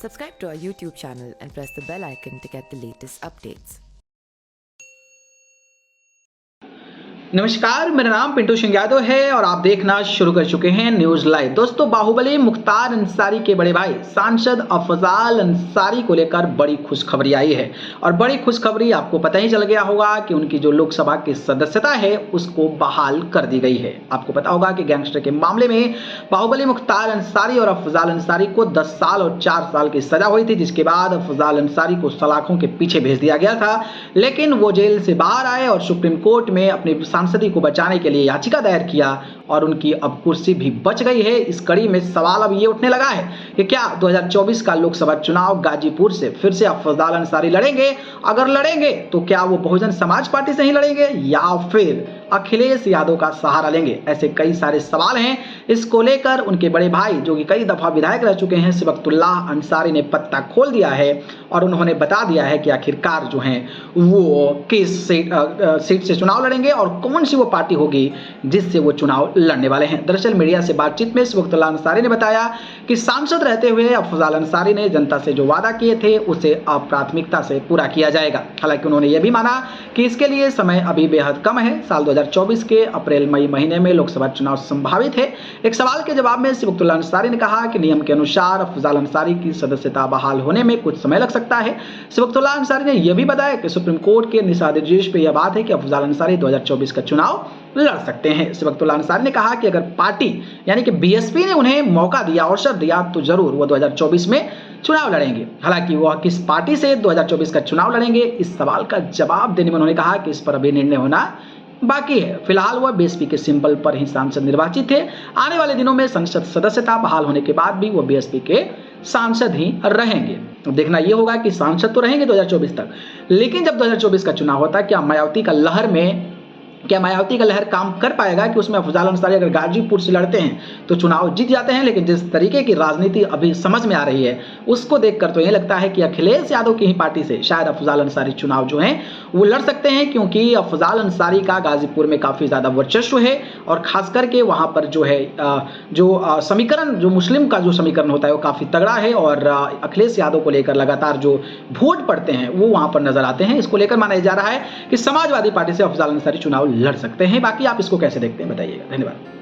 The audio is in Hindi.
Subscribe to our YouTube channel and press the bell icon to get the latest updates. नमस्कार, मेरा नाम पिंटू सिंह यादव है और आप देखना शुरू कर चुके हैं न्यूज लाइव। दोस्तों, बाहुबली मुख्तार अंसारी के बड़े भाई सांसद अफजाल अंसारी को लेकर बड़ी खुशखबरी आई है। और बड़ी खुशखबरी आपको पता ही चल गया होगा कि उनकी जो लोकसभा की सदस्यता है उसको बहाल कर दी गई है। आपको पता होगा कि गैंगस्टर के मामले में बाहुबली मुख्तार अंसारी और अफजाल अंसारी को 10 साल और 4 साल की सजा हुई थी, जिसके बाद अफजाल अंसारी को सलाखों के पीछे भेज दिया गया था। लेकिन वो जेल से बाहर आए और सुप्रीम कोर्ट में अपनी सांसदी को बचाने के लिए याचिका दायर किया और उनकी अब कुर्सी भी बच गई है। इस कड़ी में सवाल अब ये उठने लगा है कि क्या 2024 का लोकसभा चुनाव गाजीपुर से फिर से अफजाल अंसारी लड़ेंगे? अगर लड़ेंगे तो क्या वो बहुजन समाज पार्टी से ही लड़ेंगे या फिर अखिलेश यादव का सहारा लेंगे? ऐसे कई सारे सवाल हैं। इसको लेकर उनके बड़े भाई, जो कि कई दफा विधायक रह चुके हैं, सिबकतुल्लाह अंसारी ने पत्ता खोल दिया है और उन्होंने बता दिया है कि आखिरकार जो हैं वो किस सीट से चुनाव लड़ेंगे और कौन सी वो पार्टी होगी जिससे वो चुनाव लड़ने वाले हैं। दरअसल मीडिया से बातचीत में सिबकतुल्लाह अंसारी ने बताया कि सांसद रहते हुए अफजाल अंसारी ने जनता से जो वादा किए थे उसे अब प्राथमिकता से पूरा किया जाएगा। हालांकि उन्होंने ये भी माना कि इसके लिए समय अभी बेहद कम है। साल 2024 के अप्रैल मई महीने में लोकसभा चुनाव संभावित है। एक सवाल के जवाब में सिबकतुल्लाह अंसारी ने कहा कि नियम के अनुसार अफजाल अंसारी की सदस्यता बहाल होने में कुछ समय लग सकता है। सिबकतुल्लाह अंसारी ने यह भी बताया कि सुप्रीम कोर्ट के निर्देश पे यह बात है कि अफजाल अंसारी 2024 का चुनाव लड़ सकते हैं। सिबकतुल्लाह अंसारी ने कहा कि अगर पार्टी यानी कि बीएसपी ने उन्हें मौका दिया, अवसर दिया, तो जरूर वो 2024 में चुनाव लड़ेंगे। हालांकि वह किस पार्टी से 2024 का चुनाव लड़ेंगे, इस सवाल का जवाब देने में उन्होंने कहा कि इस पर अभी निर्णय होना बाकी है। फिलहाल वह बीएसपी के सिंबल पर ही सांसद निर्वाचित थे। आने वाले दिनों में संसद सदस्यता बहाल होने के बाद भी वो बीएसपी के सांसद ही रहेंगे। देखना यह होगा कि सांसद तो रहेंगे 2024 तक, लेकिन जब 2024 का चुनाव होता है, क्या मायावती का लहर काम कर पाएगा कि उसमें अफजाल अंसारी अगर गाजीपुर से लड़ते हैं तो चुनाव जीत जाते हैं। लेकिन जिस तरीके की राजनीति अभी समझ में आ रही है उसको देखकर तो ये लगता है कि अखिलेश यादव की ही पार्टी से शायद अफजाल अंसारी चुनाव जो है वो लड़ सकते हैं, क्योंकि अफजाल अंसारी का गाजीपुर में काफ़ी ज़्यादा वर्चस्व है और खास करके वहाँ पर जो है समीकरण, जो मुस्लिम का जो समीकरण होता है वो काफ़ी तगड़ा है और अखिलेश यादव को लेकर लगातार जो वोट पड़ते हैं वो वहाँ पर नजर आते हैं। इसको लेकर माना जा रहा है कि समाजवादी पार्टी से अफजाल अंसारी चुनाव लड़ सकते हैं। बाकी आप इसको कैसे देखते हैं बताइएगा। धन्यवाद।